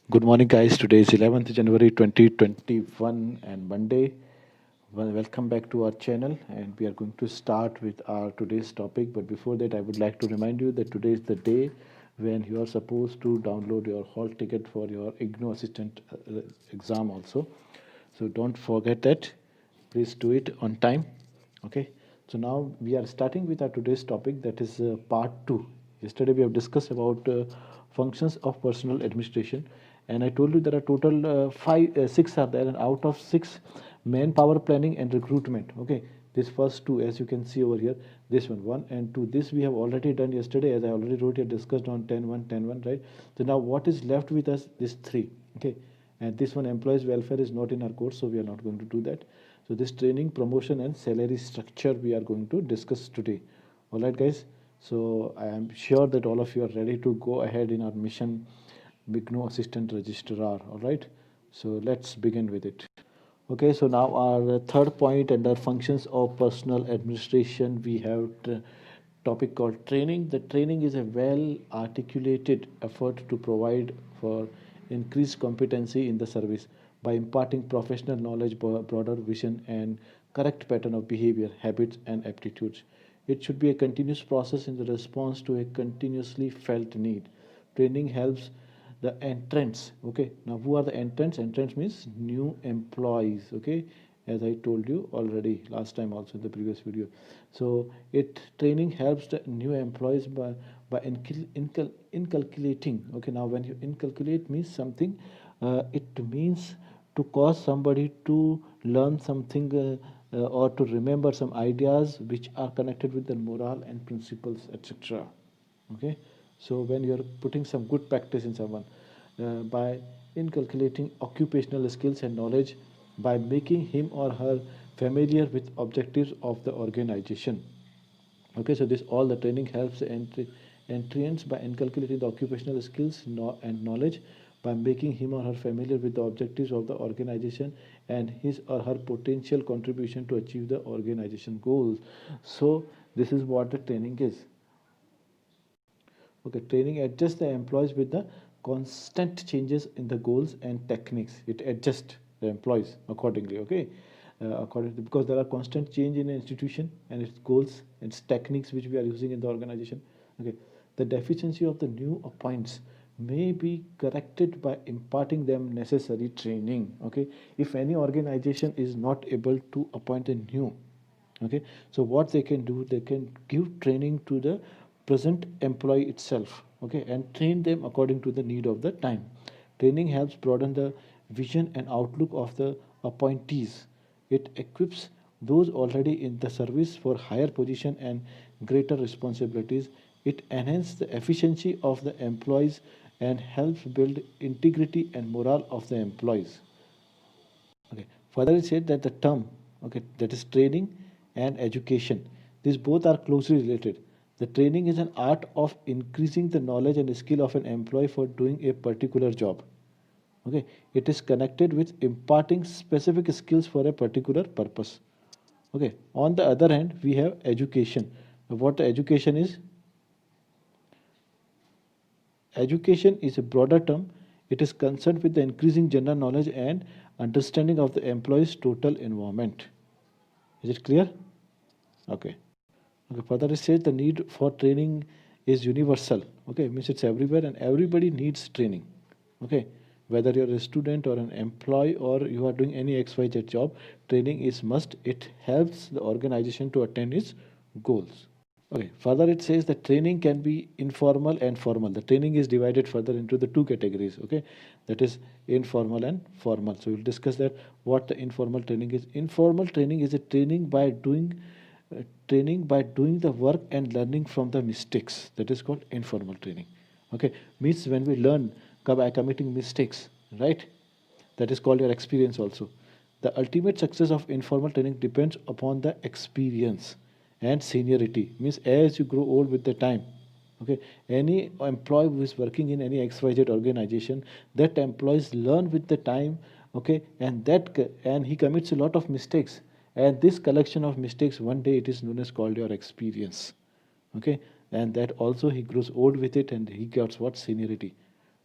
Good morning, guys. Today is 11th January 2021 and Monday. Well, welcome back to our channel, and we are going to start with our today's topic. But before that, I would like to remind you that today is the day when you are supposed to download your hall ticket for your Ignou assistant exam also. So don't forget that. Please do it on time. Okay. So now we are starting with our today's topic, that is part 2. Yesterday we have discussed about functions of personal administration, and I told you there are total six are there, and out of six, manpower planning and recruitment. Okay, this first two, as you can see over here, this one and two, this we have already done yesterday, as I already wrote here, discussed on 10.1, right? So now what is left with us? This three. Okay, and this one, employees welfare, is not in our course, so we are not going to do that. So this training, promotion and salary structure we are going to discuss today. All right, guys. So I am sure that all of you are ready to go ahead in our mission, Ignou Assistant Registrar. All right. So let's begin with it. Okay, so now our third point under functions of personal administration, we have the topic called training. The training is a well articulated effort to provide for increased competency in the service by imparting professional knowledge, broader vision, and correct pattern of behavior, habits, and aptitudes. It should be a continuous process in the response to a continuously felt need. Training helps the entrants. Okay, now who are the entrants? Entrants means new employees. Okay, as I told you already last time also in the previous video. So it training helps the new employees by inculcating. Okay, now when you inculcate means something, it means to cause somebody to learn something, or to remember some ideas which are connected with the moral and principles, etc. Okay, so when you're putting some good practice in someone, by inculcating occupational skills and knowledge, by making him or her familiar with objectives of the organization. Okay, so this all the training helps the entrants by inculcating the occupational skills and knowledge, by making him or her familiar with the objectives of the organization and his or her potential contribution to achieve the organization goals. So this is what the training is. Okay, training adjusts the employees with the constant changes in the goals and techniques. It adjusts the employees accordingly. Okay, according to, because there are constant change in an institution and its goals and its techniques which we are using in the organization. Okay, the deficiency of the new appoints may be corrected by imparting them necessary training. Okay, if any organization is not able to appoint a new, okay, so what they can do, they can give training to the present employee itself, okay, and train them according to the need of the time. Training helps broaden the vision and outlook of the appointees. It equips those already in the service for higher position and greater responsibilities. It enhances the efficiency of the employees and helps build integrity and morale of the employees. Okay. Further, it said that the term, okay, that is training and education, these both are closely related. The training is an art of increasing the knowledge and skill of an employee for doing a particular job. Okay, it is connected with imparting specific skills for a particular purpose. Okay. On the other hand, we have education. What the education is? Education is a broader term. It is concerned with the increasing general knowledge and understanding of the employee's total environment. Is it clear? Okay. Okay. Further, it says the need for training is universal. Okay, means it's everywhere and everybody needs training. Okay, whether you're a student or an employee or you are doing any XYZ job, training is must. It helps the organization to attain its goals. Okay, further it says that training can be informal and formal. The training is divided further into the two categories, okay? That is informal and formal. So we'll discuss that what the informal training is. Informal training is a training by doing the work and learning from the mistakes. That is called informal training. Okay, means when we learn by committing mistakes, right? That is called your experience also. The ultimate success of informal training depends upon the experience and seniority. Means as you grow old with the time, okay, any employee who is working in any XYZ organization, that employees learn with the time, okay, and he commits a lot of mistakes. And this collection of mistakes, one day it is known as called your experience. Okay, and that also he grows old with it and he gets what? Seniority.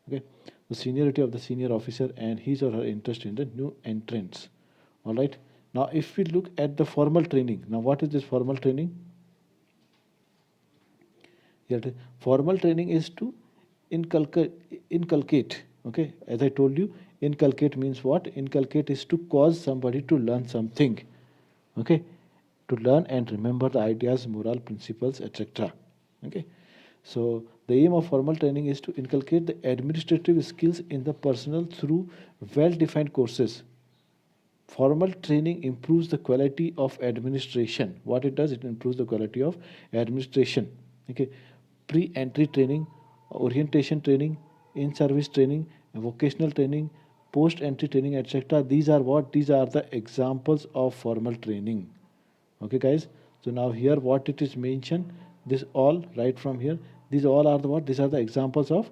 Okay, the seniority of the senior officer and his or her interest in the new entrants. All right. Now, if we look at the formal training, now what is this formal training? Here, formal training is to inculcate. Okay, as I told you, inculcate means what? Inculcate is to cause somebody to learn something. Okay, to learn and remember the ideas, moral principles, etc. Okay, so the aim of formal training is to inculcate the administrative skills in the personnel through well-defined courses. Formal training improves the quality of administration. What it does, it improves the quality of administration. Okay, pre-entry training, orientation training, in-service training, vocational training, post-entry training, etc. These are what? These are the examples of formal training. Okay, guys. So now here, what it is mentioned, this all right from here. These all are the what? These are the examples of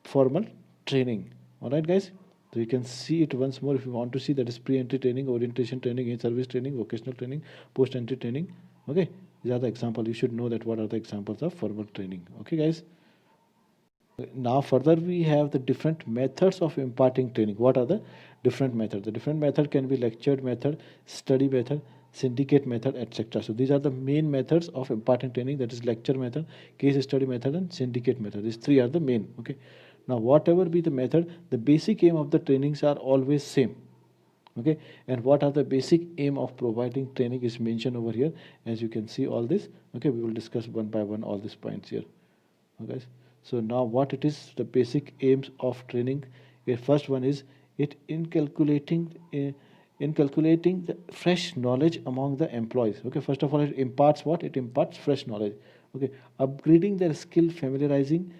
formal training. All right, guys. So you can see it once more if you want to see, that is pre-entry training, orientation training, in-service training, vocational training, post-entry training. Okay, these are the examples. You should know that what are the examples of formal training. Okay, guys. Now further we have the different methods of imparting training. What are the different methods? The different method can be lectured method, study method, syndicate method, etc. So these are the main methods of imparting training. That is lecture method, case study method, and syndicate method. These three are the main. Okay. Now whatever be the method, the basic aim of the trainings are always same. Okay, and what are the basic aim of providing training is mentioned over here. As you can see all this. Okay, we will discuss one by one all these points here. Okay, so now what it is, the basic aims of training. First one is it in calculating the fresh knowledge among the employees. Okay, first of all, it imparts what? It imparts fresh knowledge. Okay, upgrading their skill, familiarizing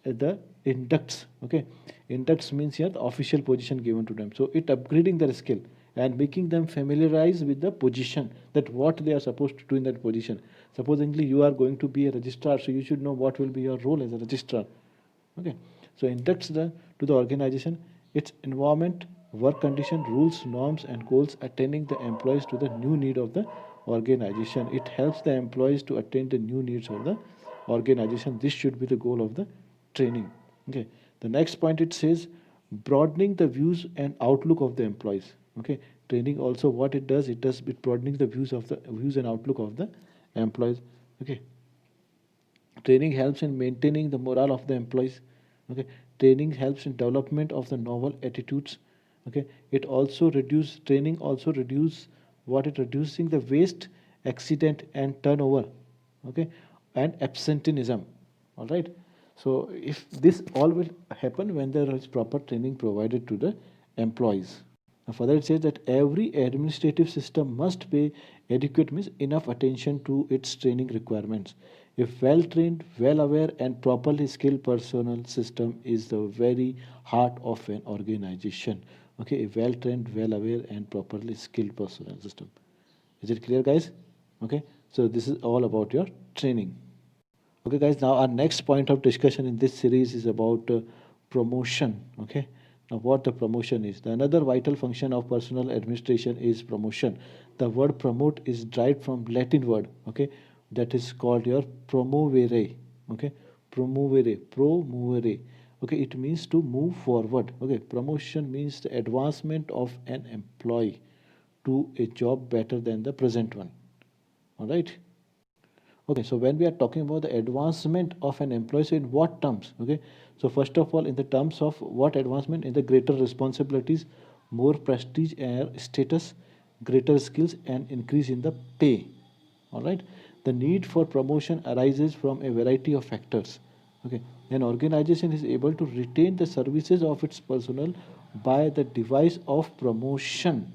the inducts. Okay, inducts means here the official position given to them. So it upgrading their skill and making them familiarize with the position, that what they are supposed to do in that position. Supposingly you are going to be a registrar, so you should know what will be your role as a registrar. Okay, so inducts to the organization, its environment, work condition, rules, norms, and goals, attaining the employees to the new need of the organization. It helps the employees to attain the new needs of the organization. This should be the goal of the training. Okay, the next point, it says broadening the views and outlook of the employees. Okay, training also what it does, it broadening the views and outlook of the employees. Okay, training helps in maintaining the morale of the employees. Okay, training helps in development of the novel attitudes. Okay, it also reduce training also reduce what it reducing the waste, accident, and turnover. Okay, and absenteeism. All right, so if this all will happen when there is proper training provided to the employees. Now further it says that every administrative system must pay adequate means enough attention to its training requirements. A well-trained, well-aware, and properly skilled personnel system is the very heart of an organization. Okay, a well-trained, well-aware, and properly skilled personnel system. Is it clear, guys? Okay, so this is all about your training. Okay, guys, now our next point of discussion in this series is about promotion. Okay, now what the promotion is. The another vital function of personal administration is promotion. The word promote is derived from Latin word, okay, that is called your promovere. Okay, promovere. Okay, it means to move forward. Okay, promotion means the advancement of an employee to a job better than the present one. All right. Okay, so when we are talking about the advancement of an employee, so in what terms? Okay, so first of all, in the terms of what advancement? In the greater responsibilities, more prestige and status, greater skills, and increase in the pay. All right, the need for promotion arises from a variety of factors. Okay, an organization is able to retain the services of its personnel by the device of promotion.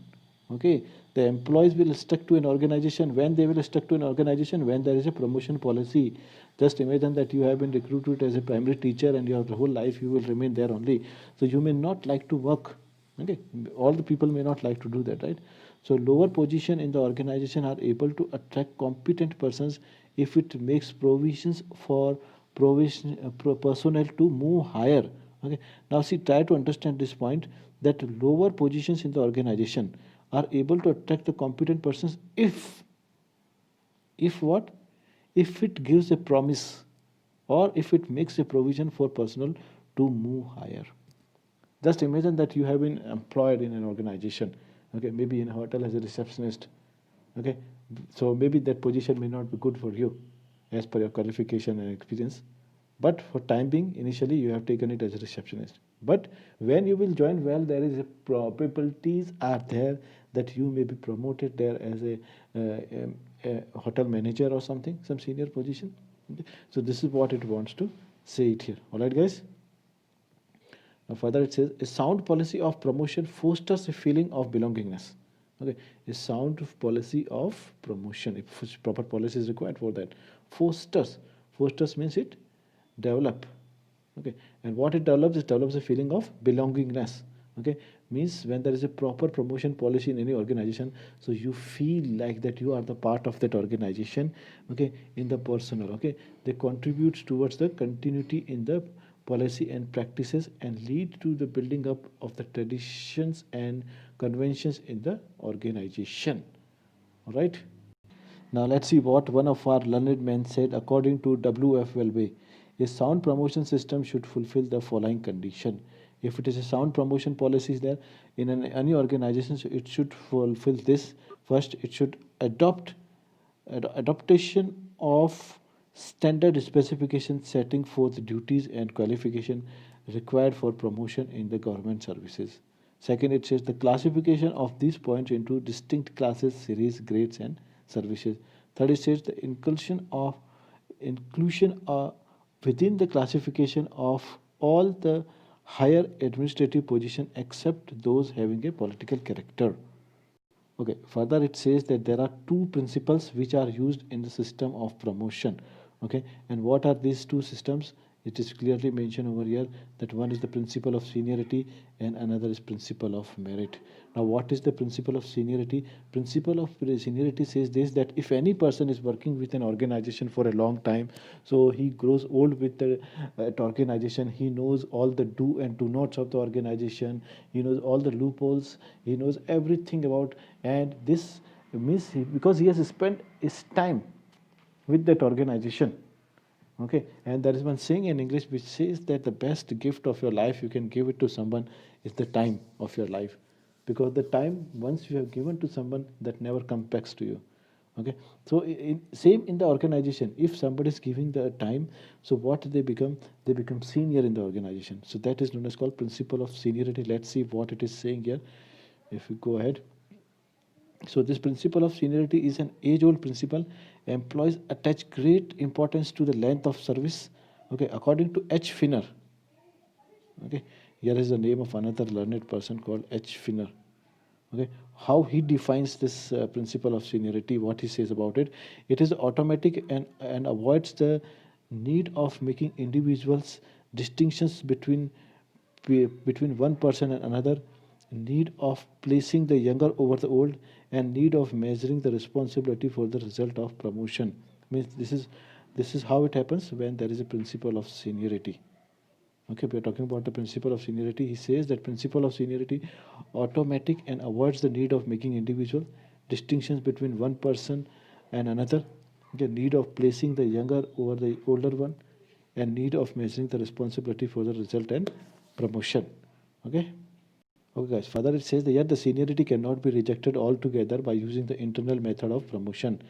Okay, the employees will stuck to an organization when they will stuck to an organization when there is a promotion policy. Just imagine that you have been recruited as a primary teacher and your whole life you will remain there only. So you may not like to work. Okay, all the people may not like to do that, right? So lower position in the organization are able to attract competent persons if it makes provisions for personnel to move higher. Okay, now see, try to understand this point, that lower positions in the organization are able to attract the competent persons if what, if it gives a promise or if it makes a provision for personnel to move higher. Just imagine that you have been employed in an organization, okay, maybe in a hotel as a receptionist, okay. So maybe that position may not be good for you as per your qualification and experience. But for time being, initially you have taken it as a receptionist. But when you will join, well, there is a probabilities are there that you may be promoted there as a hotel manager or something, some senior position. Okay. So this is what it wants to say it here. All right, guys. Now further it says a sound policy of promotion fosters a feeling of belongingness. Okay, a sound policy of promotion, if proper policy is required for that. Fosters means it develop. Okay, and what it develops, it develops a feeling of belongingness. Okay, means when there is a proper promotion policy in any organization, so you feel like that you are the part of that organization. Okay, in the personal. Okay, they contribute towards the continuity in the policy and practices and lead to the building up of the traditions and conventions in the organization. All right. Now let's see what one of our learned men said according to W.F. Welby. A sound promotion system should fulfill the following condition. If it is a sound promotion policy is there in any organization, so it should fulfill this. First, it should adaptation of standard specifications setting forth duties and qualification required for promotion in the government services. Second, it says the classification of these points into distinct classes, series, grades, and services. Third, it says the inclusion within the classification of all the higher administrative position except those having a political character. Okay, further it says that there are two principles which are used in the system of promotion. Okay, and what are these two systems? It is clearly mentioned over here that one is the principle of seniority and another is principle of merit. Now, what is the principle of seniority? Principle of seniority says this, that if any person is working with an organization for a long time, so he grows old with the organization, he knows all the do and do nots of the organization, he knows all the loopholes, he knows everything about, and this means because he has spent his time with that organization. Okay, and there is one saying in English which says that the best gift of your life you can give it to someone is the time of your life, because the time once you have given to someone, that never comes back to you. Okay, so same in the organization, if somebody is giving the time, so what they become senior in the organization. So that is known as called principle of seniority. Let's see what it is saying here. If we go ahead, so this principle of seniority is an age-old principle. Employees attach great importance to the length of service. Okay, according to H. Finner. Okay, here is the name of another learned person called H. Finner. Okay, how he defines this principle of seniority, what he says about it. It is automatic and avoids the need of making individuals distinctions between one person and another, need of placing the younger over the old, and need of measuring the responsibility for the result of promotion. Means this is how it happens when there is a principle of seniority. Okay, we are talking about the principle of seniority. He says that principle of seniority automatic and avoids the need of making individual distinctions between one person and another, the need of placing the younger over the older one, and need of measuring the responsibility for the result and promotion. Okay. Okay, guys. Further, it says that yet the seniority cannot be rejected altogether by using the internal method of promotion.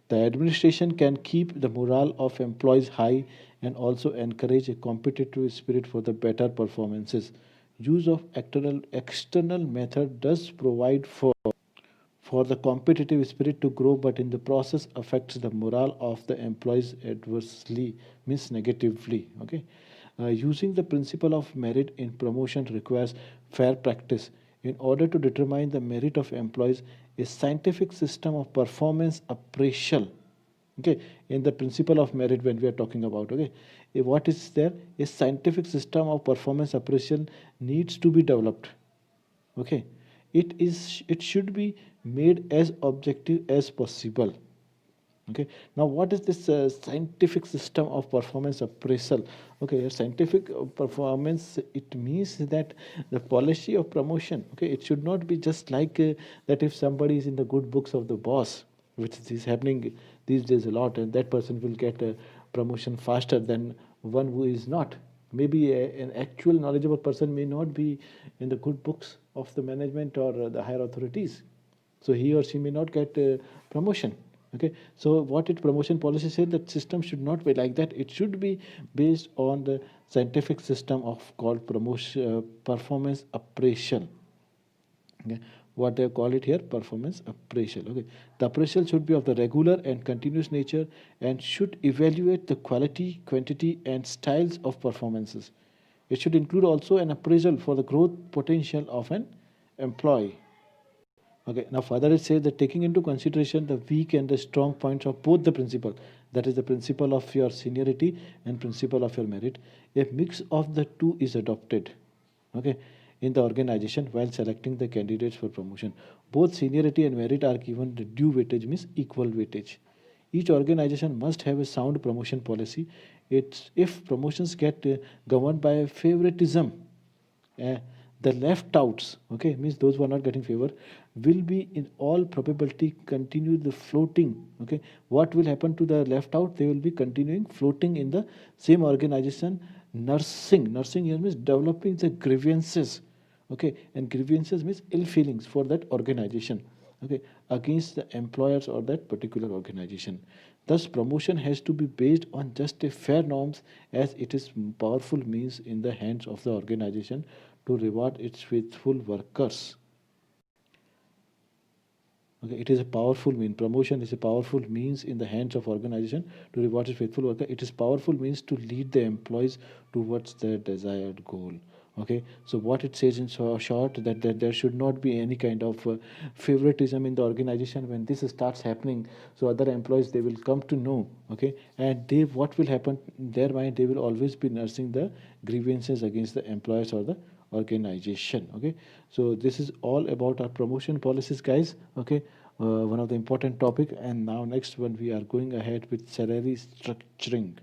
The administration can keep the morale of employees high and also encourage a competitive spirit for the better performances. Use of external method does provide for the competitive spirit to grow, but in the process affects the morale of the employees adversely, means negatively. Okay, using the principle of merit in promotion requires fair practice. In order to determine the merit of employees, a scientific system of performance appraisal. Okay, in the principle of merit, when we are talking about, okay, what is there? A scientific system of performance appraisal needs to be developed. Okay, it should be made as objective as possible. Okay, now what is this scientific system of performance appraisal? Okay, a scientific performance, it means that the policy of promotion, okay, it should not be just like that if somebody is in the good books of the boss, which is happening these days a lot, and that person will get a promotion faster than one who is not. Maybe an actual knowledgeable person may not be in the good books of the management or the higher authorities, so he or she may not get promotion. Okay, so what it promotion policy said, that system should not be like that. It should be based on the scientific system of called promotion performance appraisal. Okay, what they call it here, performance appraisal. Okay, the appraisal should be of the regular and continuous nature and should evaluate the quality, quantity, and styles of performances. It should include also an appraisal for the growth potential of an employee. Okay, now further it says that taking into consideration the weak and the strong points of both the principle, that is the principle of your seniority and principle of your merit, a mix of the two is adopted. Okay, in the organization while selecting the candidates for promotion. Both seniority and merit are given the due weightage, means equal weightage. Each organization must have a sound promotion policy. It's if promotions get governed by favoritism, uh, the left outs, okay, means those who are not getting favor, will be in all probability continue the floating. Okay, what will happen to the left out? They will be continuing floating in the same organization, nursing here means developing the grievances. Okay, and grievances means ill feelings for that organization, okay, against the employers or that particular organization. Thus promotion has to be based on just a fair norms, as it is powerful means in the hands of the organization to reward its faithful workers. Okay, it is a powerful mean. Promotion is a powerful means in the hands of organization to reward its faithful worker. It is powerful means to lead the employees towards their desired goal. Okay, so what it says in short, that there should not be any kind of favoritism in the organization. When this starts happening, so other employees, they will come to know. Okay, and they, what will happen in their mind, they will always be nursing the grievances against the employers or the organization. Okay, so this is all about our promotion policies, guys. Okay, one of the important topic. And now next one, we are going ahead with salary structuring.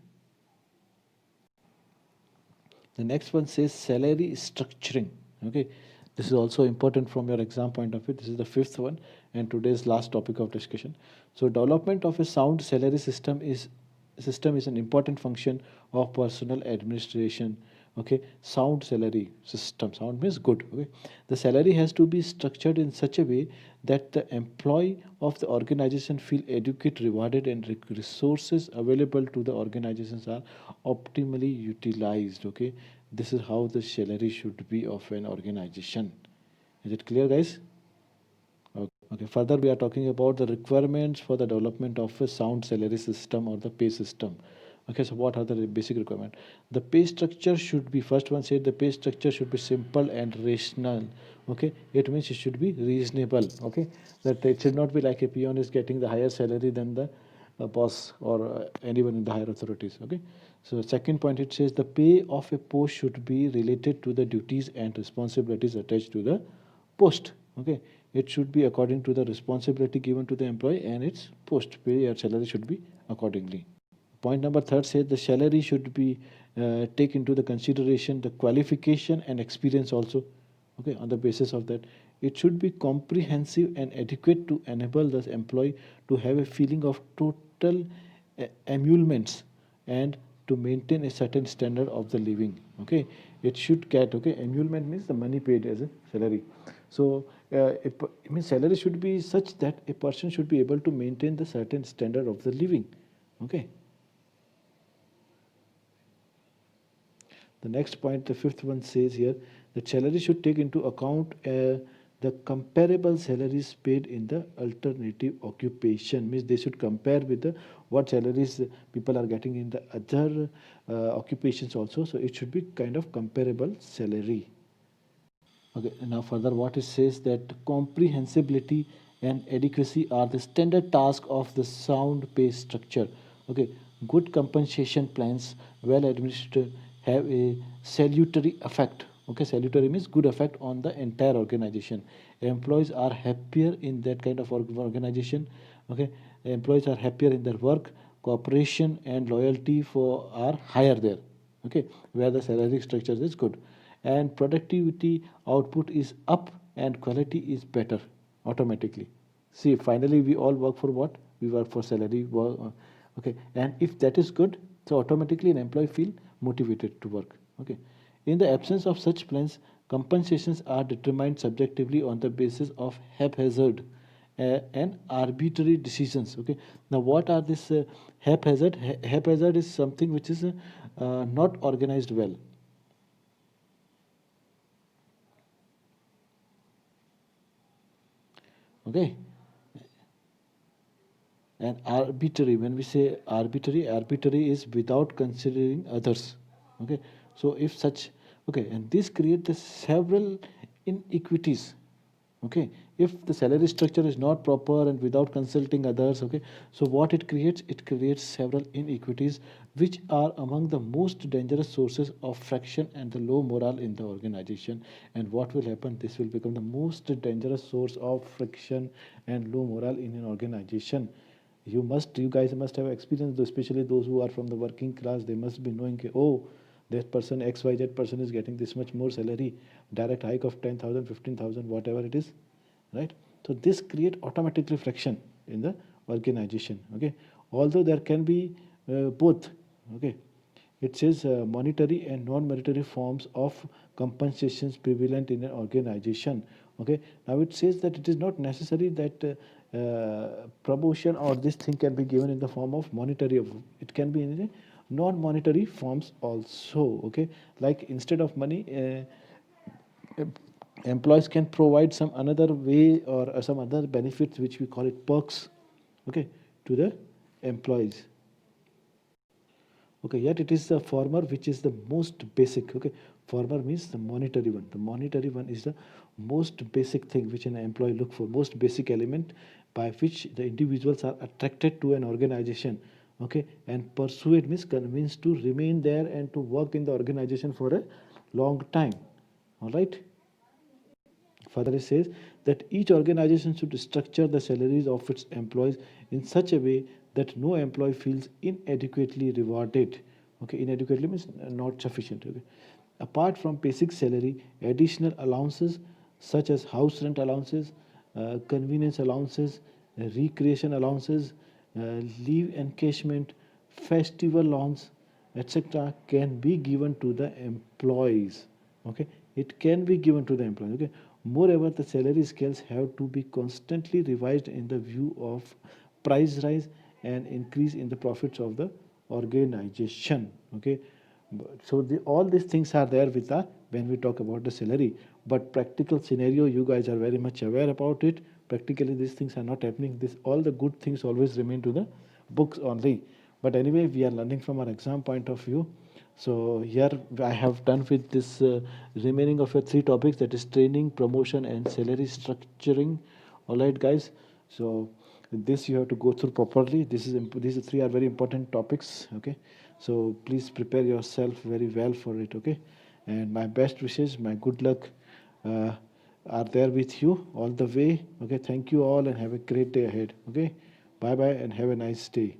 The next one says salary structuring. Okay, this is also important from your exam point of view. This is the fifth one and today's last topic of discussion. So development of a sound salary system is an important function of personal administration. Okay, sound salary system, sound means good. Okay, the salary has to be structured in such a way that the employee of the organization feel adequate, rewarded, and resources available to the organizations are optimally utilized. Okay, this is how the salary should be of an organization. Is it clear, guys? Okay, further we are talking about the requirements for the development of a sound salary system or the pay system. Okay, so what are the basic requirements? The pay structure should be, first one said the pay structure should be simple and rational. Okay, it means it should be reasonable. Okay, that it should not be like a peon is getting the higher salary than the boss or anyone in the higher authorities. Okay, so second point, it says the pay of a post should be related to the duties and responsibilities attached to the post. Okay, it should be according to the responsibility given to the employee and its post. Pay or salary should be accordingly. Point number third says the salary should be take into the consideration the qualification and experience also. Okay, on the basis of that, it should be comprehensive and adequate to enable the employee to have a feeling of total emoluments and to maintain a certain standard of the living. Okay, it should get, okay, emolument means the money paid as a salary. So it means salary should be such that a person should be able to maintain the certain standard of the living. Okay. The next point, the fifth one says here that salary should take into account the comparable salaries paid in the alternative occupation. Means they should compare with the what salaries people are getting in the other occupations also. So it should be kind of comparable salary. Okay, now further what it says that comprehensibility and adequacy are the standard task of the sound pay structure. Okay, good compensation plans, well administered, have a salutary effect. Okay, salutary means good effect on the entire organization. Employees are happier in that kind of organization. Okay, employees are happier in their work, cooperation and loyalty for are higher there. Okay, where the salary structure is good and productivity output is up and quality is better automatically. See, finally we all work for what? We work for salary. Okay, and if that is good, so automatically an employee feel motivated to work. Okay. In the absence of such plans, compensations are determined subjectively on the basis of haphazard and arbitrary decisions. Okay. Now, what are this haphazard? Haphazard is something which is not organized well. Okay. And arbitrary, when we say arbitrary, arbitrary is without considering others. Okay. So if such, okay, and this creates the several inequities. Okay. If the salary structure is not proper and without consulting others, okay, so what it creates several inequities which are among the most dangerous sources of friction and the low morale in the organization. And what will happen, this will become the most dangerous source of friction and low morale in an organization. You guys must have experienced, especially those who are from the working class. They must be knowing, oh, that person XYZ person is getting this much more salary, direct hike of 10,000, 15,000, whatever it is, right? So this create automatically friction in the organization. Okay, although there can be both. Okay, it says monetary and non-monetary forms of compensations prevalent in an organization. Okay, now it says that it is not necessary that promotion or this thing can be given in the form of monetary. It can be in non-monetary forms also. Okay, like instead of money, employees can provide some another way or some other benefits which we call it perks. Okay, to the employees. Okay, yet it is the former which is the most basic. Okay, former means the monetary one. The monetary one is the most basic thing which an employee look for, most basic element by which the individuals are attracted to an organization. Okay, and persuade means convince to remain there and to work in the organization for a long time. All right. Further, it says that each organization should structure the salaries of its employees in such a way that no employee feels inadequately rewarded. Okay, inadequately means not sufficient. Okay. Apart from basic salary, additional allowances such as house rent allowances, convenience allowances, recreation allowances, leave encashment, festival loans, etc., can be given to the employees. Okay, it can be given to the employees. Okay, moreover, the salary scales have to be constantly revised in the view of price rise and increase in the profits of the organization. Okay, so all these things are there with the when we talk about the salary. But practical scenario, you guys are very much aware about it. Practically, these things are not happening. This all the good things always remain to the books only. But anyway, we are learning from our exam point of view. So here I have done with this remaining of your three topics, that is training, promotion, and salary structuring. All right, guys. So this you have to go through properly. These three are very important topics. Okay, so please prepare yourself very well for it. Okay, and my best wishes, my good luck uh, are there with you all the way. Okay, thank you all and have a great day ahead. Okay, bye bye and have a nice day.